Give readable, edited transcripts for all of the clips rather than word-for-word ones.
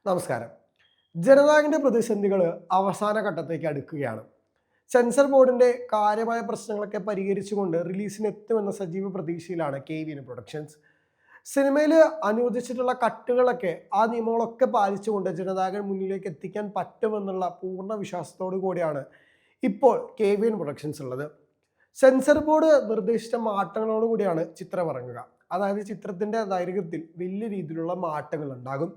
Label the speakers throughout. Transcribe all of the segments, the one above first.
Speaker 1: നമസ്കാരം. ജനനായകന്റെ പ്രതിസന്ധികൾ അവസാന ഘട്ടത്തേക്ക് അടുക്കുകയാണ്. സെൻസർ ബോർഡിന്റെ കാര്യമായ പ്രശ്നങ്ങളൊക്കെ പരിഹരിച്ചുകൊണ്ട് റിലീസിന് എത്തുമെന്ന സജീവ പ്രതീക്ഷയിലാണ് KVN പ്രൊഡക്ഷൻസ്. സിനിമയിൽ അനുവദിച്ചിട്ടുള്ള കട്ടുകളൊക്കെ ആ നിയമങ്ങളൊക്കെ പാലിച്ചുകൊണ്ട് ജനനായകൻ മുന്നിലേക്ക് എത്തിക്കാൻ പറ്റുമെന്നുള്ള പൂർണ്ണ വിശ്വാസത്തോടു കൂടിയാണ് ഇപ്പോൾ KVN പ്രൊഡക്ഷൻസ് ഉള്ളത്. സെൻസർ ബോർഡ് നിർദ്ദേശിച്ച മാറ്റങ്ങളോടുകൂടിയാണ് ചിത്രം ഇറങ്ങുക. അതായത് ചിത്രത്തിന്റെ ദൈർഘ്യത്തിൽ വലിയ രീതിയിലുള്ള മാറ്റങ്ങൾ ഉണ്ടാകും.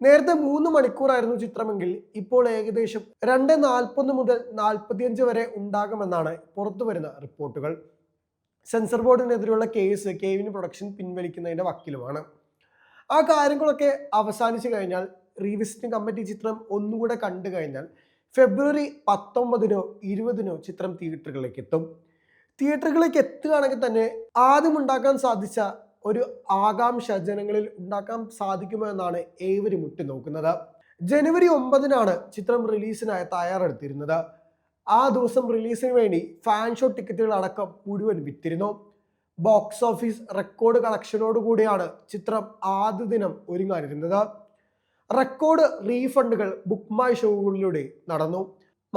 Speaker 1: നേരത്തെ 3 മണിക്കൂറായിരുന്നു ചിത്രമെങ്കിൽ ഇപ്പോൾ ഏകദേശം 2:40 മുതൽ 45 വരെ ഉണ്ടാകുമെന്നാണ് പുറത്തു വരുന്ന റിപ്പോർട്ടുകൾ. സെൻസർ ബോർഡിനെതിരെയുള്ള കേസ് KVN പ്രൊഡക്ഷൻ പിൻവലിക്കുന്നതിന്റെ വക്കിലുമാണ്. ആ കാര്യങ്ങളൊക്കെ അവസാനിച്ചു കഴിഞ്ഞാൽ റീവിസിറ്റിംഗ് കമ്മിറ്റി ചിത്രം ഒന്നുകൂടെ കണ്ടു കഴിഞ്ഞാൽ ഫെബ്രുവരി 19-നോ 20-നോ ചിത്രം തിയേറ്ററുകളിലേക്ക് എത്തും. തിയേറ്ററുകളിലേക്ക് എത്തുകയാണെങ്കിൽ തന്നെ ആദ്യം ഉണ്ടാക്കാൻ സാധിച്ച ഒരു ആകാംക്ഷ ജനങ്ങളിൽ ഉണ്ടാക്കാൻ സാധിക്കുമോ എന്നാണ് ഏവരും ഉറ്റുനോക്കുന്നത്. ജനുവരി 9-നാണ് ചിത്രം റിലീസിനായി തയ്യാറെടുത്തിരുന്നത്. ആ ദിവസം റിലീസിന് വേണ്ടി ഫാൻ ഷോ ടിക്കറ്റുകൾ അടക്കം മുഴുവൻ വിറ്റിരുന്നു. ബോക്സ് ഓഫീസ് റെക്കോർഡ് കളക്ഷനോടുകൂടിയാണ് ചിത്രം ആദ്യ ദിനം ഒരുങ്ങാനിരുന്നത്. റെക്കോർഡ് റീഫണ്ടുകൾ ബുക്ക് മൈ ഷോകളിലൂടെ നടന്നു.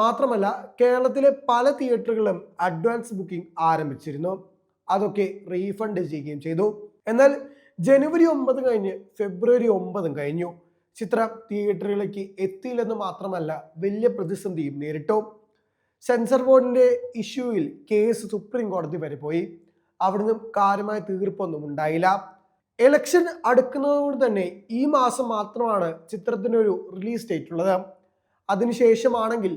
Speaker 1: മാത്രമല്ല കേരളത്തിലെ പല തിയേറ്ററുകളിലും അഡ്വാൻസ് ബുക്കിംഗ് ആരംഭിച്ചിരുന്നു. അതൊക്കെ റീഫണ്ട് ചെയ്യുകയും ചെയ്തു. എന്നാൽ ജനുവരി 9 കഴിഞ്ഞ് ഫെബ്രുവരി 9 കഴിഞ്ഞു. ചിത്രം തിയേറ്ററുകളിലേക്ക് എത്തിയില്ലെന്ന് മാത്രമല്ല വലിയ പ്രതിസന്ധിയും നേരിട്ടു. സെൻസർ ബോർഡിന്റെ ഇഷ്യൂവിൽ കേസ് സുപ്രീം കോടതി വരെ പോയി. അവിടുന്ന് കാര്യമായ തീർപ്പൊന്നും ഉണ്ടായില്ല. ഇലക്ഷൻ അടുക്കുന്നതോട് തന്നെ ഈ മാസം മാത്രമാണ് ചിത്രത്തിനൊരു റിലീസ് ഡേറ്റ് ഉള്ളത്. അതിനുശേഷമാണെങ്കിൽ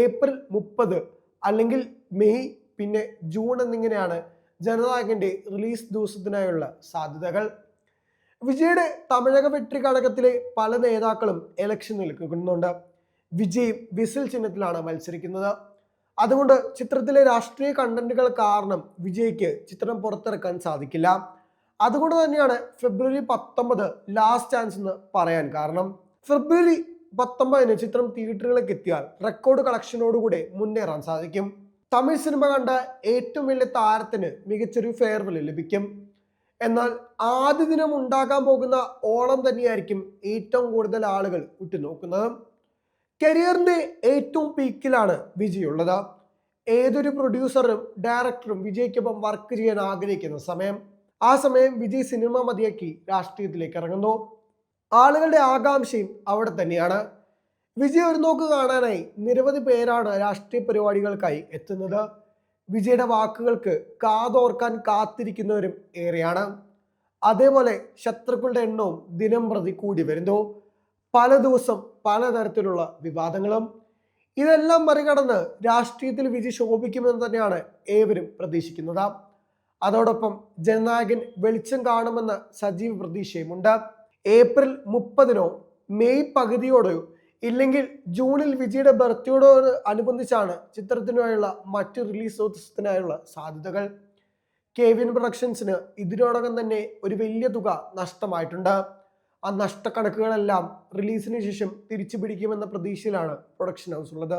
Speaker 1: ഏപ്രിൽ 30 അല്ലെങ്കിൽ മെയ് പിന്നെ ജൂൺ എന്നിങ്ങനെയാണ് ജനനായകന്റെ റിലീസ് ദിവസത്തിനായുള്ള സാധ്യതകൾ. വിജയുടെ തമിഴക വെട്രി കഴകത്തിലെ പല നേതാക്കളും ഇലക്ഷൻ നിൽക്കുന്നുണ്ട്. വിജയ് വിസിൽ ചിഹ്നത്തിലാണ് മത്സരിക്കുന്നത്. അതുകൊണ്ട് ചിത്രത്തിലെ രാഷ്ട്രീയ കണ്ടന്റുകൾ കാരണം വിജയ്ക്ക് ചിത്രം പുറത്തിറക്കാൻ സാധിക്കില്ല. അതുകൊണ്ട് തന്നെയാണ് ഫെബ്രുവരി 19 ലാസ്റ്റ് ചാൻസ് എന്ന് പറയാൻ കാരണം. ഫെബ്രുവരി 19-ന് ചിത്രം തിയേറ്ററുകളിലേക്ക് എത്തിയാൽ റെക്കോർഡ് കളക്ഷനോടുകൂടെ മുന്നേറാൻ സാധിക്കും. തമിഴ് സിനിമ കണ്ട ഏറ്റവും വലിയ താരത്തിന് മികച്ചൊരു ഫെയർവെൽ ലഭിക്കും. എന്നാൽ ആദ്യ ദിനം ഉണ്ടാകാൻ പോകുന്ന ഓളം തന്നെയായിരിക്കും ഏറ്റവും കൂടുതൽ ആളുകൾ ഉറ്റുനോക്കുന്നത്. കരിയറിന്റെ ഏറ്റവും പീക്കിലാണ് വിജയ് ഉള്ളത്. ഏതൊരു പ്രൊഡ്യൂസറും ഡയറക്ടറും വിജയ്ക്കൊപ്പം വർക്ക് ചെയ്യാൻ ആഗ്രഹിക്കുന്ന സമയം. ആ സമയം വിജയ് സിനിമ മതിയാക്കി രാഷ്ട്രീയത്തിലേക്ക് ഇറങ്ങുന്നു. ആളുകളുടെ ആകാംക്ഷയും അവിടെ തന്നെയാണ്. വിജയ് ഒരു നോക്ക് കാണാനായി നിരവധി പേരാണ് രാഷ്ട്രീയ പരിപാടികൾക്കായി എത്തുന്നത്. വിജയുടെ വാക്കുകൾക്ക് കാതോർക്കാൻ കാത്തിരിക്കുന്നവരും ഏറെയാണ്. അതേപോലെ ശത്രുക്കളുടെ എണ്ണവും ദിനം പ്രതി കൂടി വരുന്നു. പല ദിവസം പലതരത്തിലുള്ള വിവാദങ്ങളും. ഇതെല്ലാം മറികടന്ന് രാഷ്ട്രീയത്തിൽ വിജയ് ശോഭിക്കുമെന്ന് തന്നെയാണ് ഏവരും പ്രതീക്ഷിക്കുന്നത്. അതോടൊപ്പം ജനനായകൻ വെളിച്ചം കാണുമെന്ന സജീവ പ്രതീക്ഷയുമുണ്ട്. ഏപ്രിൽ 30-നോ മെയ് പകുതിയോടോ ഇല്ലെങ്കിൽ ജൂണിൽ വിജയുടെ ബർത്ത്ഡേയോട് അനുബന്ധിച്ചാണ് ചിത്രത്തിനായുള്ള മറ്റ് റിലീസ് ദിവസത്തിനായുള്ള സാധ്യതകൾ. KVN പ്രൊഡക്ഷൻസിന് ഇതിനോടകം തന്നെ ഒരു വലിയ തുക നഷ്ടമായിട്ടുണ്ട്. ആ നഷ്ടക്കണക്കുകളെല്ലാം റിലീസിന് ശേഷം തിരിച്ചു പിടിക്കുമെന്ന പ്രതീക്ഷയിലാണ് പ്രൊഡക്ഷൻ ഹൗസ് ഉള്ളത്.